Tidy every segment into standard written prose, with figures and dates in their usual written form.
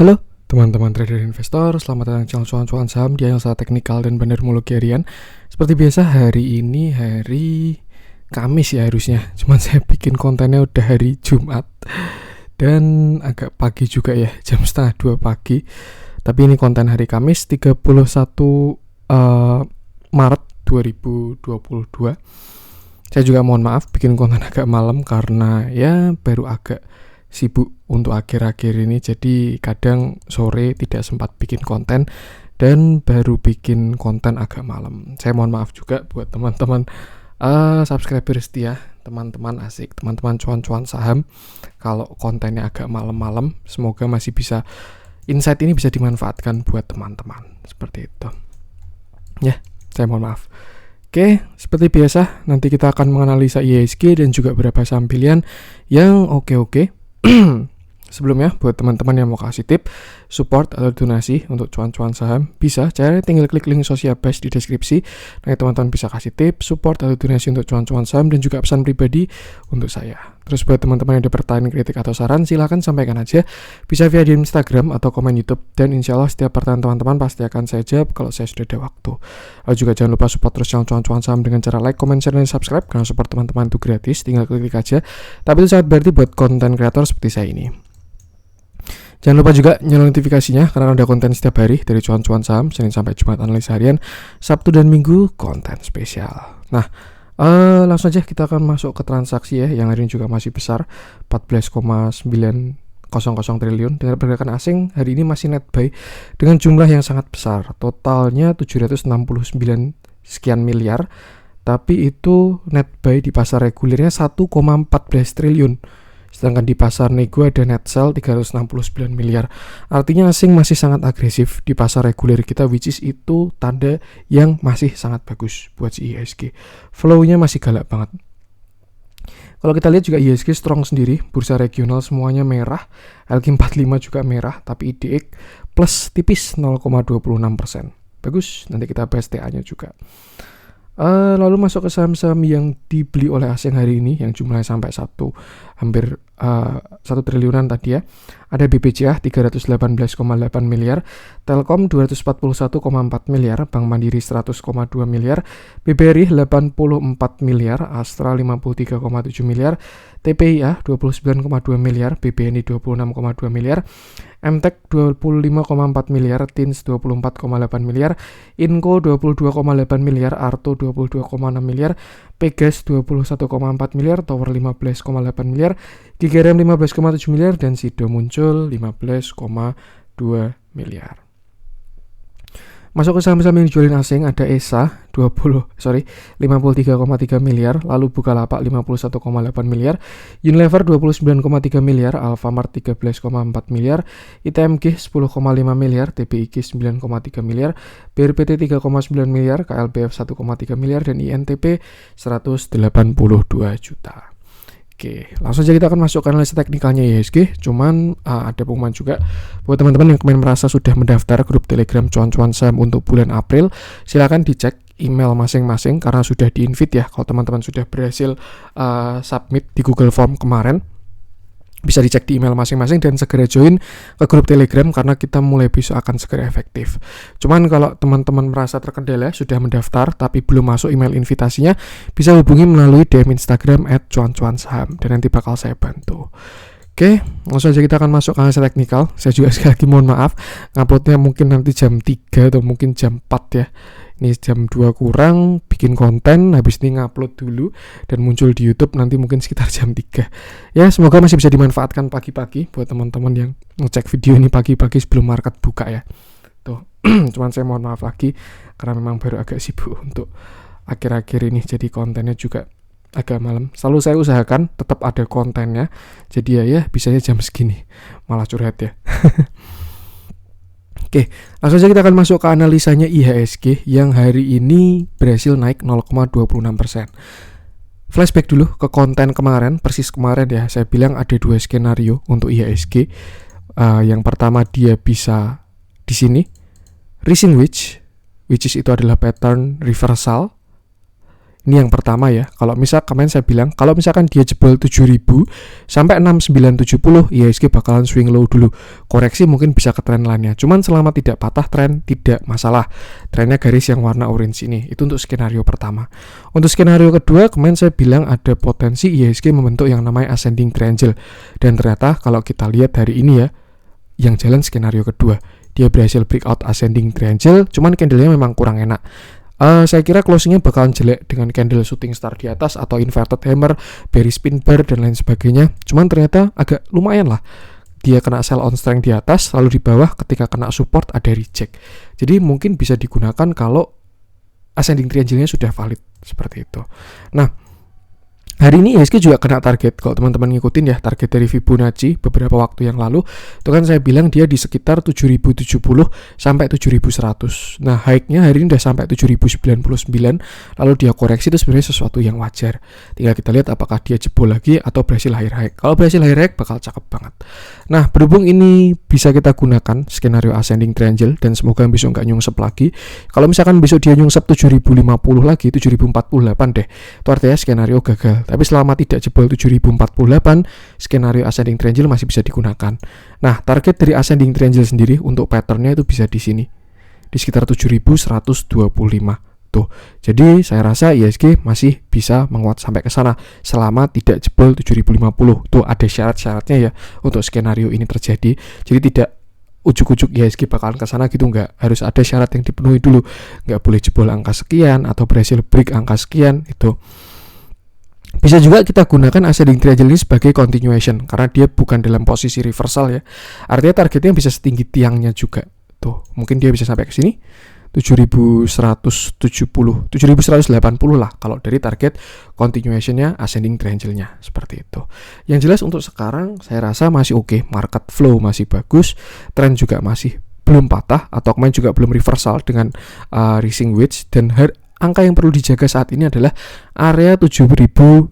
Halo teman-teman trader investor, selamat datang di channel cuan-cuan saham di analisa teknikal dan bandarmologi harian. Seperti biasa hari ini hari Kamis ya harusnya, cuman saya bikin kontennya udah hari Jumat dan agak pagi juga ya, jam 1:30 pagi. Tapi ini konten hari Kamis 31 Maret 2022. Saya juga mohon maaf bikin konten agak malam karena ya baru agak sibuk untuk akhir-akhir ini, jadi kadang sore tidak sempat bikin konten dan baru bikin konten agak malam. Saya mohon maaf juga buat teman-teman subscriber setia, teman-teman asik, teman-teman cuan-cuan saham kalau kontennya agak malam-malam. Semoga masih bisa, insight ini bisa dimanfaatkan buat teman-teman, seperti itu ya. Saya mohon maaf. Oke, seperti biasa nanti kita akan menganalisa IHSG dan juga beberapa saham pilihan yang oke-oke. Sebelumnya buat teman-teman yang mau kasih tip, support atau donasi untuk cuan-cuan saham, bisa caranya tinggal klik link Social Base di deskripsi. Nah, teman-teman bisa kasih tip, support atau donasi untuk cuan-cuan saham dan juga pesan pribadi untuk saya. Terus buat teman-teman yang ada pertanyaan, kritik atau saran, silahkan sampaikan aja. Bisa via di Instagram atau komen YouTube, dan insya Allah setiap pertanyaan teman-teman pasti akan saya jawab kalau saya sudah ada waktu. Lalu juga jangan lupa support terus channel cuan-cuan saham dengan cara like, comment, share, dan subscribe. Karena support teman-teman itu gratis, tinggal klik aja. Tapi itu sangat berarti buat konten kreator seperti saya ini. Jangan lupa juga nyalain notifikasinya karena ada konten setiap hari dari cuan-cuan saham, Senin sampai Jumat analisa harian, Sabtu dan Minggu konten spesial. Nah, langsung aja kita akan masuk ke transaksi ya, yang hari ini juga masih besar, 14,900 triliun. Dengan pergerakan asing hari ini masih net buy dengan jumlah yang sangat besar, totalnya 769 sekian miliar, tapi itu net buy di pasar regulernya 1,14 triliun. Sedangkan di pasar nego ada net sell 369 miliar. Artinya asing masih sangat agresif di pasar reguler kita, which is itu tanda yang masih sangat bagus buat si IHSG. Flow-nya masih galak banget. Kalau kita lihat juga IHSG strong sendiri, bursa regional semuanya merah, LQ45 juga merah, tapi IDX plus tipis 0,26%. Bagus, nanti kita bahas TA-nya juga. Lalu masuk ke saham-saham yang dibeli oleh asing hari ini yang jumlahnya sampai hampir 1 triliunan tadi ya. Ada BPJA 318,8 miliar, Telkom 241,4 miliar, Bank Mandiri 100,2 miliar, BBRI 84 miliar, Astra 53,7 miliar, TPIA 29,2 miliar, BBNI 26,2 miliar, MTEK 25,4 miliar, TINS 24,8 miliar, Inco 22,8 miliar, Arto 22,6 miliar, Pegas 21,4 miliar, Tower 15,8 miliar, GGRM 15,7 miliar, dan Sido muncul 15,2 miliar. Masuk ke saham-saham yang dijualin asing, ada ESA 53,3 miliar, lalu Bukalapak 51,8 miliar, Unilever 29,3 miliar, Alfamart 13,4 miliar, ITMG 10,5 miliar, TBIG 9,3 miliar, BRPT 3,9 miliar, KLBF 1,3 miliar, dan INTP 182 juta. Oke, langsung aja kita akan masuk ke analisa teknikalnya IHSG. Cuman ada pengumuman juga buat teman-teman yang kemarin merasa sudah mendaftar grup Telegram cuan-cuan saham untuk bulan April. Silakan dicek email masing-masing karena sudah di-invite ya. Kalau teman-teman sudah berhasil submit di Google Form kemarin, bisa dicek di email masing-masing dan segera join ke grup Telegram karena kita mulai besok akan segera efektif. Cuman kalau teman-teman merasa terkendala sudah mendaftar tapi belum masuk email invitasinya, bisa hubungi melalui DM Instagram @cuan-cuan-saham dan nanti bakal saya bantu. Oke, langsung aja kita akan masuk ke analisa teknikal. Saya juga sekali lagi mohon maaf, nguploadnya mungkin nanti jam 3 atau mungkin jam 4 ya. Ini jam 2 kurang bikin konten, habis ini ngupload dulu dan muncul di YouTube nanti mungkin sekitar jam 3. Ya, semoga masih bisa dimanfaatkan pagi-pagi buat teman-teman yang ngecek video ini pagi-pagi sebelum market buka ya. Tuh, cuman saya mohon maaf lagi karena memang baru agak sibuk untuk akhir-akhir ini, jadi kontennya juga agak malam. Selalu saya usahakan tetap ada kontennya. Jadi ya bisanya jam segini. Malah curhat ya. Oke, langsung saja kita akan masuk ke analisanya IHSG yang hari ini berhasil naik 0,26%. Flashback dulu ke konten kemarin, persis kemarin ya. Saya bilang ada 2 skenario untuk IHSG. Yang pertama dia bisa di sini, recent which is itu adalah pattern reversal. Ini yang pertama ya. Kalau misal kemarin saya bilang, kalau misalkan dia jebol 7000 sampai 6970, IHSG bakalan swing low dulu. Koreksi mungkin bisa ke tren lainnya. Cuman selama tidak patah tren, tidak masalah. Trennya garis yang warna orange ini. Itu untuk skenario pertama. Untuk skenario kedua, kemarin saya bilang ada potensi IHSG membentuk yang namanya ascending triangle. Dan ternyata kalau kita lihat hari ini ya, yang jalan skenario kedua. Dia berhasil breakout ascending triangle, cuman candlenya memang kurang enak. Saya kira closingnya bakalan jelek dengan candle shooting star di atas atau inverted hammer, bearish pin bar dan lain sebagainya. Cuman ternyata agak lumayan lah. Dia kena sell on strength di atas, lalu di bawah ketika kena support ada reject. Jadi mungkin bisa digunakan kalau ascending triangle-nya sudah valid seperti itu. Nah, hari ini IHSG juga kena target. Kalau teman-teman ngikutin ya, target dari Fibonacci beberapa waktu yang lalu, itu kan saya bilang dia di sekitar 7070 sampai 7100. Nah, high-nya hari ini udah sampai 7099, lalu dia koreksi. Itu sebenarnya sesuatu yang wajar. Tinggal kita lihat apakah dia jebol lagi atau berhasil higher high. Kalau berhasil higher high bakal cakep banget. Nah, berhubung ini bisa kita gunakan skenario ascending triangle dan semoga besok nggak nyungsep lagi. Kalau misalkan besok dia nyungsep 7050 lagi, 7048 deh. Itu artinya skenario gagal. Tapi selama tidak jebol 7048, skenario ascending triangle masih bisa digunakan. Nah, target dari ascending triangle sendiri untuk patternnya itu bisa di sini. Di sekitar 7125. Tuh. Jadi saya rasa IHSG masih bisa menguat sampai ke sana selama tidak jebol 7050. Tuh ada syarat-syaratnya ya untuk skenario ini terjadi. Jadi tidak ujuk-ujuk IHSG bakalan ke sana gitu, enggak. Harus ada syarat yang dipenuhi dulu. Enggak boleh jebol angka sekian atau berhasil break angka sekian itu. Bisa juga kita gunakan ascending triangle ini sebagai continuation karena dia bukan dalam posisi reversal ya. Artinya targetnya bisa setinggi tiangnya juga. Tuh, mungkin dia bisa sampai ke sini 7170, 7180 lah kalau dari target continuation-nya ascending triangle-nya seperti itu. Yang jelas untuk sekarang saya rasa masih oke, market flow masih bagus, tren juga masih belum patah atau kemarin juga belum reversal dengan rising wedge dan angka yang perlu dijaga saat ini adalah area 7050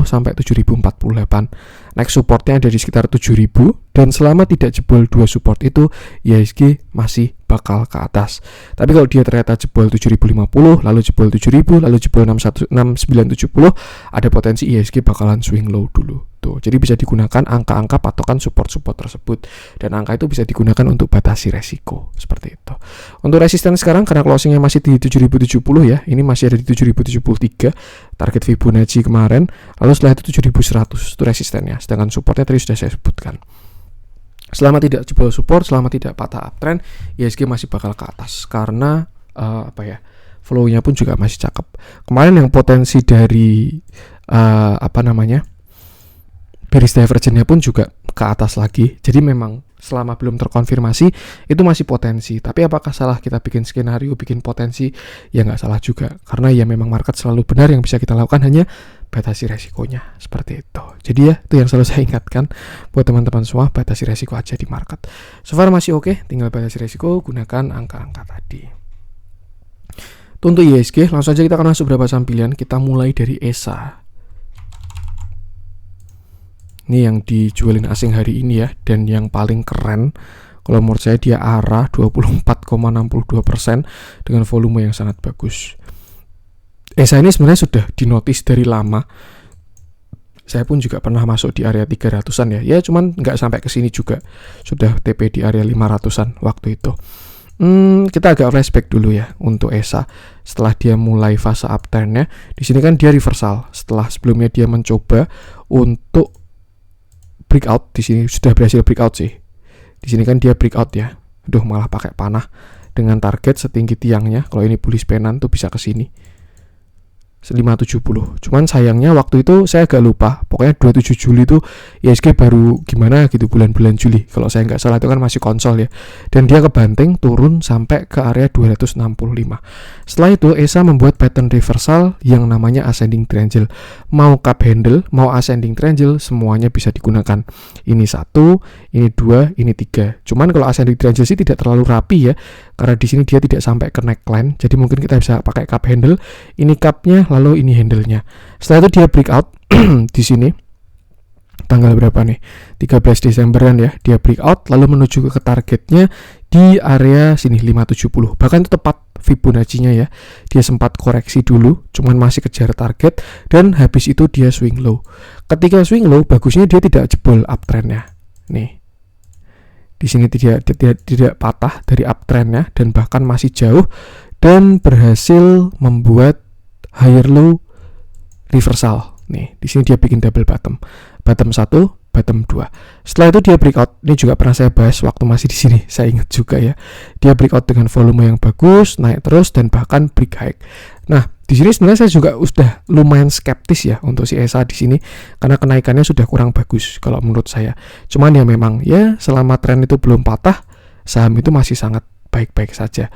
sampai 7048. Next supportnya ada di sekitar 7000 dan selama tidak jebol dua support itu IHSG masih bakal ke atas. Tapi kalau dia ternyata jebol 7050, lalu jebol 7000, lalu jebol 6970, ada potensi IHSG bakalan swing low dulu. Tuh, jadi bisa digunakan angka-angka patokan support-support tersebut dan angka itu bisa digunakan untuk batasi resiko seperti itu. Untuk resisten sekarang karena closingnya masih di 7070 ya, ini masih ada di 7073 target Fibonacci kemarin, lalu setelah itu 7100 itu resistennya, sedangkan supportnya tadi sudah saya sebutkan. Selama tidak jebol support, selama tidak patah uptrend, IHSG masih bakal ke atas karena flow-nya pun juga masih cakep. Kemarin yang potensi dari bearish divergence-nya pun juga ke atas lagi. Jadi memang selama belum terkonfirmasi itu masih potensi. Tapi apakah salah kita bikin skenario, bikin potensi? Ya nggak salah juga. Karena ya memang market selalu benar, yang bisa kita lakukan hanya batasi resikonya. Seperti itu. Jadi ya itu yang selalu saya ingatkan buat teman-teman semua, batasi resiko aja di market. So far masih oke, tinggal batasi resiko, gunakan angka-angka tadi. Untuk IHSG, langsung saja kita akan masuk beberapa saham pilihan. Kita mulai dari ESA. Ini yang dijualin asing hari ini ya, dan yang paling keren kalau menurut saya dia ARA 24,62% dengan volume yang sangat bagus. ESA ini sebenarnya sudah dinotis dari lama. Saya pun juga pernah masuk di area 300-an ya. Ya cuman nggak sampai ke sini juga. Sudah TP di area 500-an waktu itu. Kita agak flashback dulu ya untuk ESA. Setelah dia mulai fase upturn-nya, di sini kan dia reversal. Setelah sebelumnya dia mencoba untuk breakout, di sini sudah berhasil breakout sih. Di sini kan dia breakout ya. Aduh, malah pakai panah dengan target setinggi tiangnya. Kalau ini bullish penan tuh bisa ke sini. 570. Cuman sayangnya waktu itu saya agak lupa. Pokoknya 27 Juli itu IHSG baru gimana gitu, bulan-bulan Juli. Kalau saya nggak salah itu kan masih konsol ya. Dan dia kebanting turun sampai ke area 265. Setelah itu ESA membuat pattern reversal yang namanya ascending triangle. Mau cup handle, mau ascending triangle, semuanya bisa digunakan. Ini 1, ini 2, ini 3. Cuman kalau ascending triangle sih tidak terlalu rapi ya. Karena di sini dia tidak sampai ke neckline. Jadi mungkin kita bisa pakai cup handle. Ini cupnya, lalu ini handle-nya. Setelah itu dia breakout di sini. Tanggal berapa nih? 13 Desemberan ya. Dia breakout lalu menuju ke targetnya di area sini 570. Bahkan itu tepat Fibonacci-nya ya. Dia sempat koreksi dulu, cuman masih kejar target dan habis itu dia swing low. Ketika swing low, bagusnya dia tidak jebol uptrend-nya. Nih. Di sini tidak patah dari uptrend-nya dan bahkan masih jauh dan berhasil membuat higher low reversal. Nih, di sini dia bikin double bottom. Bottom 1, bottom 2. Setelah itu dia breakout. Ini juga pernah saya bahas waktu masih di sini. Saya ingat juga ya. Dia breakout dengan volume yang bagus, naik terus dan bahkan break high. Nah, di sini sebenarnya saya juga sudah lumayan skeptis ya untuk si ESA di sini karena kenaikannya sudah kurang bagus kalau menurut saya. Cuman ya memang ya selama tren itu belum patah, saham itu masih sangat baik-baik saja.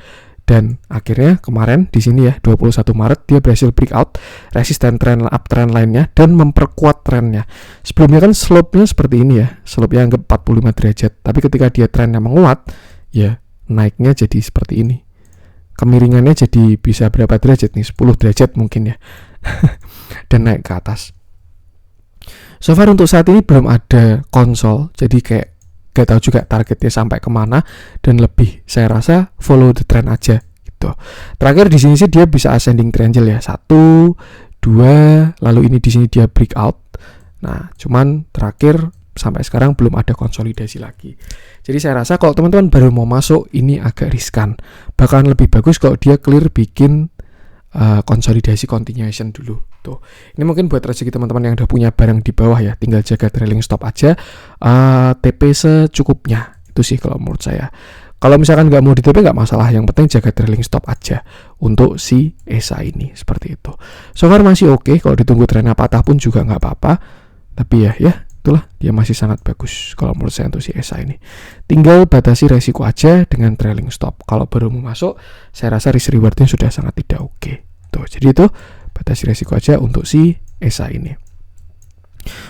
Dan akhirnya kemarin di sini ya 21 Maret dia berhasil breakout resisten tren uptrend lainnya dan memperkuat trennya. Sebelumnya kan slope-nya seperti ini ya, slope-nya anggap 45 derajat. Tapi ketika dia trennya menguat, ya naiknya jadi seperti ini. Kemiringannya jadi bisa berapa derajat nih? 10 derajat mungkin ya. Dan naik ke atas. So far untuk saat ini belum ada konsol, jadi kayak gak tahu juga targetnya sampai kemana dan lebih saya rasa follow the trend aja gitu. Terakhir di sini sih dia bisa ascending triangle ya 1, 2, lalu ini di sini dia breakout. Nah cuman terakhir sampai sekarang belum ada konsolidasi lagi. Jadi saya rasa kalau teman-teman baru mau masuk ini agak riskan. Bahkan lebih bagus kalau dia clear bikin konsolidasi continuation dulu. Tuh. Ini mungkin buat rezeki teman-teman yang udah punya barang di bawah ya, tinggal jaga trailing stop aja. TP secukupnya. Itu sih kalau menurut saya. Kalau misalkan nggak mau di TP nggak masalah, yang penting jaga trailing stop aja untuk si ESA ini seperti itu. So far masih oke, kalau ditunggu trennya patah pun juga nggak apa-apa. Tapi ya itulah dia masih sangat bagus kalau menurut saya untuk si ESA ini. Tinggal batasi resiko aja dengan trailing stop. Kalau baru mau masuk, saya rasa risk rewardnya sudah sangat tidak oke. Tuh, jadi itu batasi resiko aja untuk si ESA ini.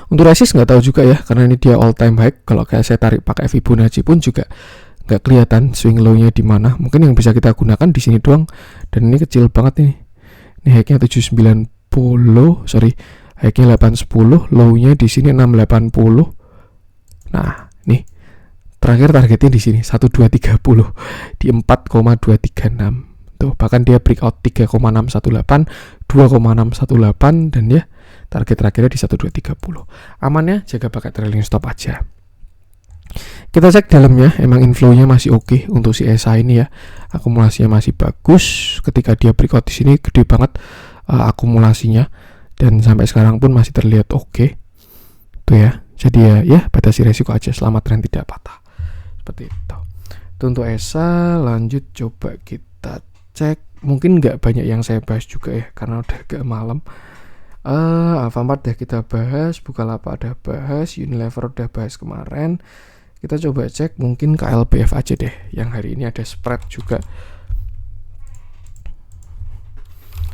Untuk resist nggak tahu juga ya, karena ini dia all time high. Kalau kayak saya tarik pakai Fibonacci pun juga nggak kelihatan swing low-nya di mana. Mungkin yang bisa kita gunakan di sini doang. Dan ini kecil banget ini. Ini high-nya 790, high-nya 810, low-nya di sini 680. Nah, nih terakhir targetnya di sini 1230 di 4,236. Tuh, bahkan dia breakout 3,618, 2,618 dan ya target terakhirnya di 1230. Amannya jaga pakai trailing stop aja. Kita cek dalamnya, emang inflow-nya masih oke untuk si ESA ini ya. Akumulasinya masih bagus. Ketika dia breakout di sini gede banget akumulasinya dan sampai sekarang pun masih terlihat oke. Tuh ya. Jadi ya batasi resiko aja selama tren tidak patah. Seperti itu. Itu untuk ESA, lanjut coba kita cek. Mungkin nggak banyak yang saya bahas juga ya karena udah agak malam. Alfamart udah kita bahas, Bukalapak udah bahas, Unilever udah bahas kemarin. Kita coba cek mungkin KLBF aja deh, yang hari ini ada spread juga.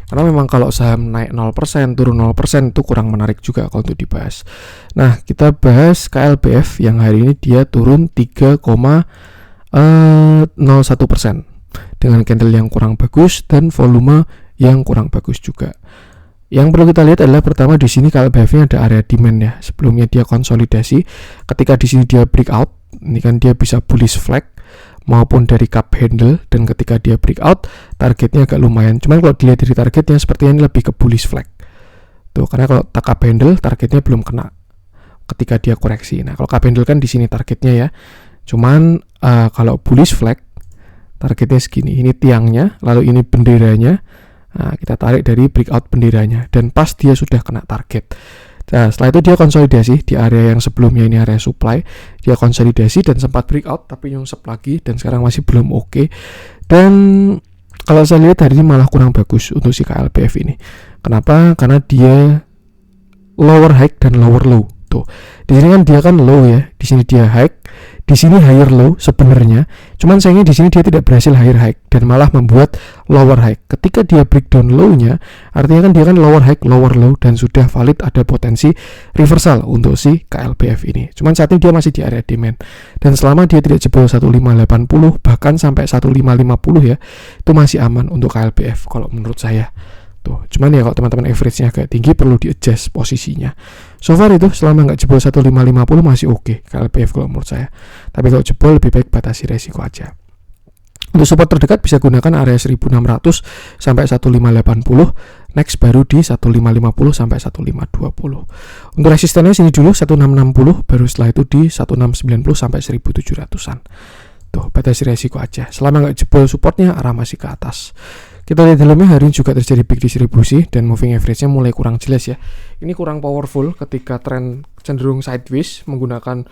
Karena memang kalau saham naik 0%, turun 0% itu kurang menarik juga kalau untuk dibahas. Nah, kita bahas KLBF yang hari ini dia turun 3,01%. Dengan candle yang kurang bagus dan volume yang kurang bagus juga. Yang perlu kita lihat adalah pertama di sini KLBF-nya ada area demand ya. Sebelumnya dia konsolidasi, ketika di sini dia breakout, ini kan dia bisa bullish flag maupun dari cup handle, dan ketika dia breakout targetnya agak lumayan. Cuman kalau dilihat dari targetnya sepertinya ini lebih ke bullish flag. Tuh, karena kalau cup handle targetnya belum kena ketika dia koreksi. Nah, kalau cup handle kan di sini targetnya ya. Cuman kalau bullish flag targetnya segini, ini tiangnya, lalu ini benderanya. Nah, kita tarik dari breakout benderanya dan pas dia sudah kena target. Nah, setelah itu dia konsolidasi di area yang sebelumnya, ini area supply. Dia konsolidasi dan sempat breakout tapi nyungsep lagi dan sekarang masih belum oke. Dan kalau saya lihat hari ini malah kurang bagus untuk si KLBF ini. Kenapa? Karena dia lower high dan lower low. Tuh. Di sini kan dia kan low ya, di sini dia high, di sini higher low sebenarnya. Cuman sayangnya di sini dia tidak berhasil higher high dan malah membuat lower high. Ketika dia breakdown low-nya, artinya kan dia kan lower high, lower low dan sudah valid ada potensi reversal untuk si KLBF ini. Cuman saat ini dia masih di area demand. Dan selama dia tidak jebol 1580 bahkan sampai 1550 ya, itu masih aman untuk KLBF kalau menurut saya. Tuh, cuman ya kalau teman-teman average-nya agak tinggi perlu di-adjust posisinya. So far itu selama nggak jebol 1550 masih oke KLBF kalau menurut saya. Tapi kalau jebol lebih baik batasi resiko aja. Untuk support terdekat bisa gunakan area 1600 sampai 1580, next baru di 1550 sampai 1520. Untuk resistennya sini dulu 1660, baru setelah itu di 1690 sampai 1700-an. Tuh, batasi resiko aja. Selama nggak jebol supportnya, arah masih ke atas. Kita lihat dalamnya hari ini juga terjadi big distribusi dan moving average-nya mulai kurang jelas ya. Ini kurang powerful ketika tren cenderung sideways menggunakan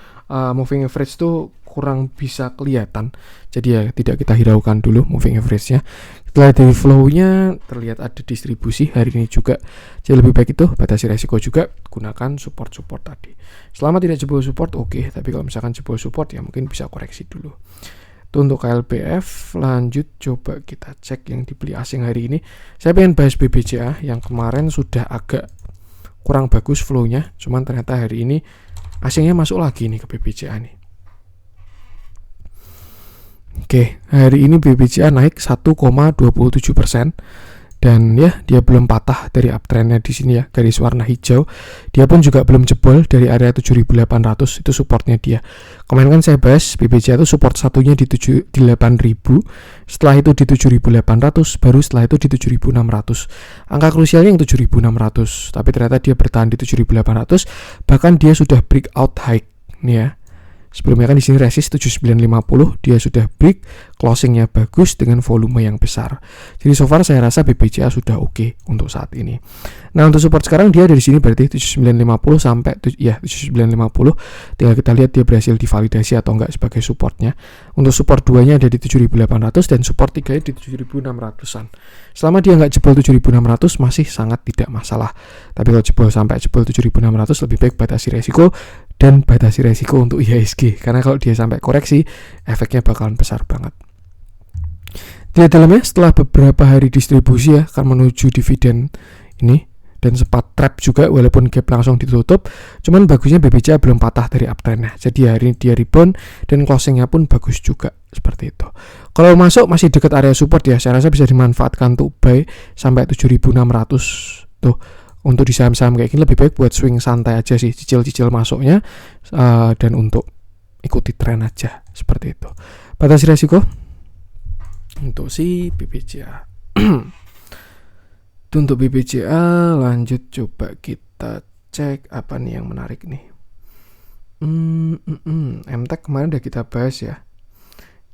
moving average tuh kurang bisa kelihatan. Jadi ya tidak kita hiraukan dulu moving average-nya. Kita lihat dari flow-nya terlihat ada distribusi hari ini juga. Jadi lebih baik itu batasi resiko juga, gunakan support-support tadi. Selama tidak jebol support oke, tapi kalau misalkan jebol support ya mungkin bisa koreksi dulu. Itu untuk KLBF. Lanjut coba kita cek yang dibeli asing hari ini. Saya pengen bahas BBCA yang kemarin sudah agak kurang bagus flow-nya, cuman ternyata hari ini asingnya masuk lagi nih ke BBCA nih. Oke, hari ini BBCA naik 1,27%. Dan ya, dia belum patah dari uptrendnya di sini ya, garis warna hijau. Dia pun juga belum jebol dari area 7.800, itu supportnya dia. Kemarin kan saya bahas BBCA itu support satunya di 8.000, setelah itu di 7.800, baru setelah itu di 7.600. Angka krusialnya yang 7.600, tapi ternyata dia bertahan di 7.800, bahkan dia sudah breakout high nih ya. Sebelumnya kan di sini resist 7950, dia sudah break, closingnya bagus dengan volume yang besar. Jadi so far saya rasa BBCA sudah oke untuk saat ini. Nah, untuk support sekarang dia dari sini berarti 7950 sampai 7950. Tinggal kita lihat dia berhasil divalidasi atau enggak sebagai supportnya. Untuk support 2-nya ada di 7800 dan support 3-nya di 7600-an. Selama dia nggak jebol 7600 masih sangat tidak masalah. Tapi kalau jebol sampai jebol 7600 lebih baik batasi resiko dan batasi resiko untuk IHSG, karena kalau dia sampai koreksi efeknya bakalan besar banget. Di dalamnya setelah beberapa hari distribusi ya akan menuju dividen ini dan sempat trap juga walaupun gap langsung ditutup, cuman bagusnya BBCA belum patah dari uptrendnya. Jadi hari ini dia rebound dan closingnya pun bagus juga seperti itu. Kalau masuk masih dekat area support ya, saya rasa bisa dimanfaatkan untuk buy sampai 7.600 tuh. Untuk di saham-saham kayak gini lebih baik buat swing santai aja sih, cicil-cicil masuknya dan untuk ikuti tren aja seperti itu. Batasi resiko untuk si BBCA. Untuk BBCA lanjut coba kita cek apa nih yang menarik nih. MTech kemarin udah kita bahas ya,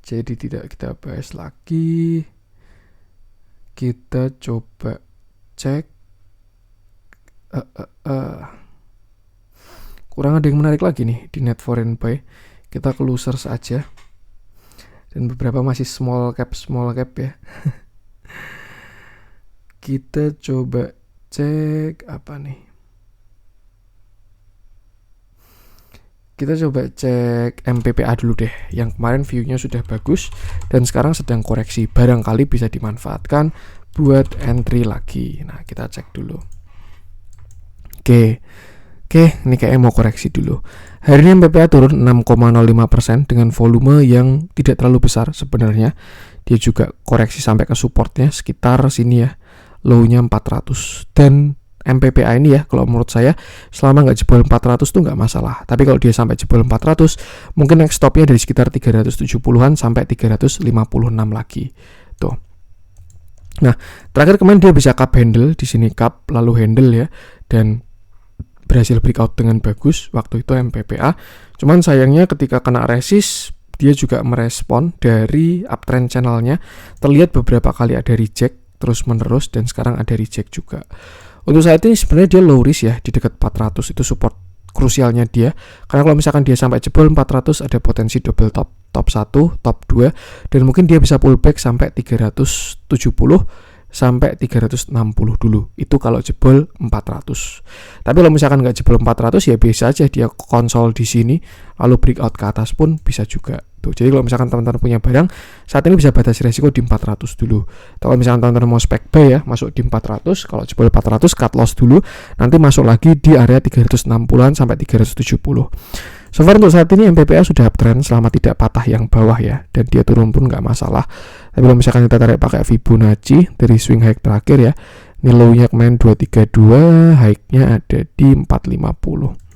jadi tidak kita bahas lagi. Kita coba cek. Kurang ada yang menarik lagi nih di net foreign buy. Kita ke losers aja, dan beberapa masih small cap ya. Kita coba cek apa nih. Kita coba cek MPPA dulu deh, yang kemarin view-nya sudah bagus dan sekarang sedang koreksi, barangkali bisa dimanfaatkan buat entry lagi. Nah, kita cek dulu. Oke, ini kayaknya mau koreksi dulu. Hari ini MPPA turun 6,05% dengan volume yang tidak terlalu besar sebenarnya. Dia juga koreksi sampai ke supportnya sekitar sini ya, low-nya 400. Dan MPPA ini ya, kalau menurut saya selama nggak jebol 400 tuh nggak masalah. Tapi kalau dia sampai jebol 400, mungkin next stopnya dari sekitar 370-an sampai 356 lagi. Tuh. Nah, terakhir kemarin dia bisa cup handle di sini, cup lalu handle ya, dan berhasil breakout dengan bagus waktu itu MPPA. Cuman sayangnya ketika kena resist, dia juga merespon dari uptrend channelnya. Terlihat beberapa kali ada reject terus menerus dan sekarang ada reject juga. Untuk saat ini sebenarnya dia low risk ya, di dekat 400 itu support krusialnya dia. Karena kalau misalkan dia sampai jebol 400 ada potensi double top 1, top 2, dan mungkin dia bisa pullback sampai 370 sampai 360 dulu. Itu kalau jebol 400. Tapi kalau misalkan nggak jebol 400 ya biasa aja dia konsol di sini lalu breakout ke atas pun bisa juga. Tuh, jadi kalau misalkan teman-teman punya barang saat ini bisa batasi resiko di 400 dulu. Kalau misalkan teman-teman mau spek buy ya, masuk di 400, kalau jebol 400 cut loss dulu, nanti masuk lagi di area 360-an sampai 370. So far untuk saat ini MPPA sudah uptrend selama tidak patah yang bawah ya, dan dia turun pun nggak masalah. Tapi kalau misalkan kita tarik pakai Fibonacci dari swing high terakhir ya, ini low-nya kemarin 232, high-nya ada di 450.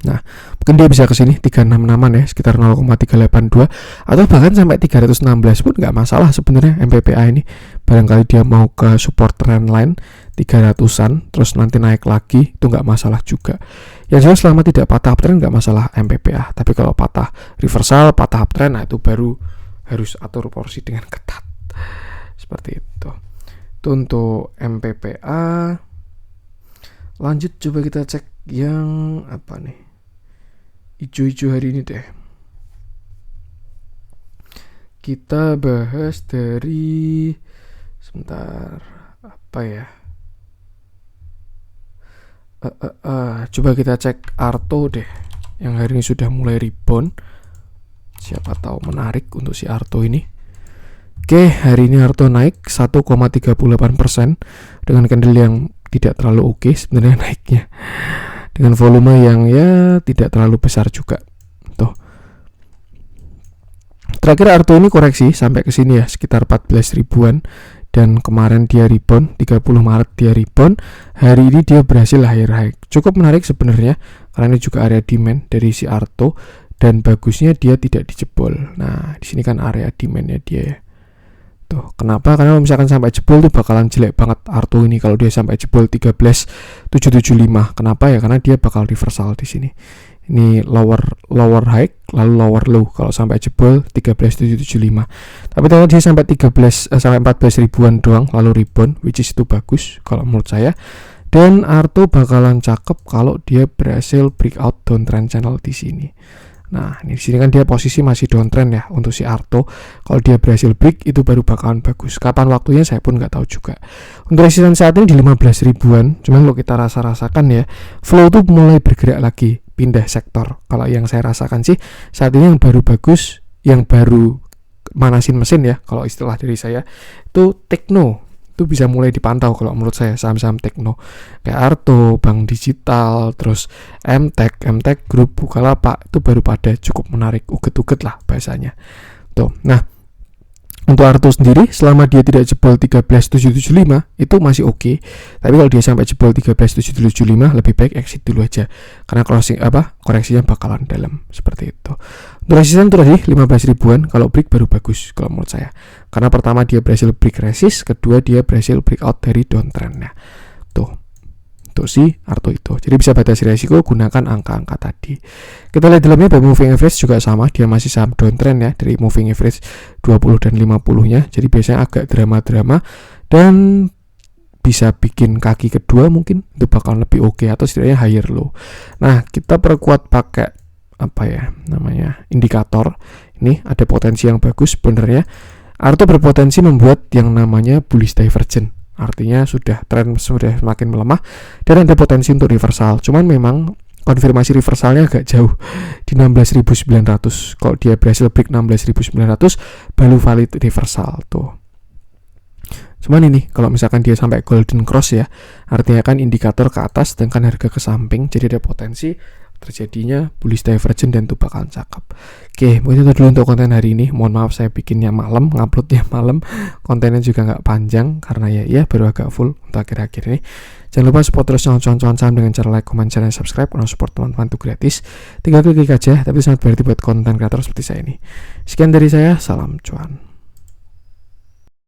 Nah, mungkin dia bisa ke sini 36-an ya, sekitar 0,382 atau bahkan sampai 316 pun nggak masalah sebenarnya MPPA ini. Barangkali dia mau ke support trendline 300-an terus nanti naik lagi, itu nggak masalah juga. Yang jelas selama tidak patah uptrend nggak masalah MPPA. Tapi kalau patah reversal, patah uptrend, nah itu baru harus atur porsi dengan ketat. Seperti itu. Itu untuk MPPA. Lanjut coba kita cek yang apa nih, hijau-hijau hari ini deh. Kita bahas dari sebentar apa ya, coba kita cek Arto deh yang hari ini sudah mulai rebound. Siapa tahu menarik untuk si Arto ini. Oke, hari ini Arto naik 1,38% dengan candle yang tidak terlalu oke sebenarnya naiknya, dengan volume yang ya tidak terlalu besar juga. Tuh. Terakhir Arto ini koreksi sampai ke sini ya, sekitar 14 ribuan, dan kemarin dia rebound 30 Maret dia rebound. Hari ini dia berhasil higher high. Cukup menarik sebenarnya karena ini juga area demand dari si Arto, dan bagusnya dia tidak dijebol. Nah, di sini kan area demandnya dia ya. Tuh, kenapa? Karena kalau misalkan sampai jebol tuh bakalan jelek banget Arto ini kalau dia sampai jebol 13.775. Kenapa ya? Karena dia bakal reversal di sini. Ini lower high lalu lower low kalau sampai jebol 13.775. Tapi kalau dia sampai 14 ribuan doang lalu rebound, which is itu bagus kalau menurut saya. Dan Arto bakalan cakep kalau dia berhasil breakout downtrend channel di sini. Nah, di sini kan dia posisi masih downtrend ya untuk si Arto. Kalau dia berhasil break itu baru bakalan bagus. Kapan waktunya saya pun nggak tahu juga. Untuk resisten saat ini di 15 ribuan. Cuman kalau kita rasakan ya, flow tuh mulai bergerak lagi, pindah sektor. Kalau yang saya rasakan sih saat ini yang baru bagus, yang baru manasin mesin ya, kalau istilah dari saya itu Tekno. Itu bisa mulai dipantau kalau menurut saya saham-saham Tekno kayak Arto, Bank Digital, terus MTech Group, Bukalapak itu baru pada cukup menarik, uget-uget lah bahasanya. Tuh. Nah, untuk Arto sendiri selama dia tidak jebol 13.775 itu masih oke. Tapi kalau dia sampai jebol 13.775 lebih baik exit dulu aja karena koreksinya bakalan dalam seperti itu. Untuk resisten itu tadi 15 ribuan, kalau break baru bagus kalau menurut saya. Karena pertama dia berhasil break resist, kedua dia berhasil breakout dari downtrendnya. Tuh. Untuk si Arto itu. Jadi bisa batasi resiko, gunakan angka-angka tadi. Kita lihat dalamnya by moving average juga sama, dia masih saham downtrend ya dari moving average 20 dan 50-nya. Jadi biasanya agak drama-drama dan bisa bikin kaki kedua mungkin itu bakal lebih oke atau setidaknya higher low. Nah, kita perkuat pakai indikator. Ini ada potensi yang bagus sebenarnya. Arto berpotensi membuat yang namanya bullish divergence. Artinya tren sudah semakin melemah dan ada potensi untuk reversal. Cuman memang konfirmasi reversalnya agak jauh di 16.900. Kalau dia berhasil break 16.900 baru valid reversal tuh. Cuman ini kalau misalkan dia sampai golden cross ya, artinya kan indikator ke atas sedangkan harga ke samping, jadi ada potensi terjadinya bullish divergence dan itu bakalan cakep. Oke, mungkin itu dulu untuk konten hari ini. Mohon maaf saya bikinnya malam, nguploadnya malam. Kontennya juga nggak panjang karena ya baru agak full untuk akhir-akhir ini. Jangan lupa support terus channel-channel saham dengan cara like, comment, share, dan subscribe. Karena support teman-teman itu gratis. Tinggal klik aja, tapi sangat berarti buat konten kreator seperti saya ini. Sekian dari saya, salam cuan.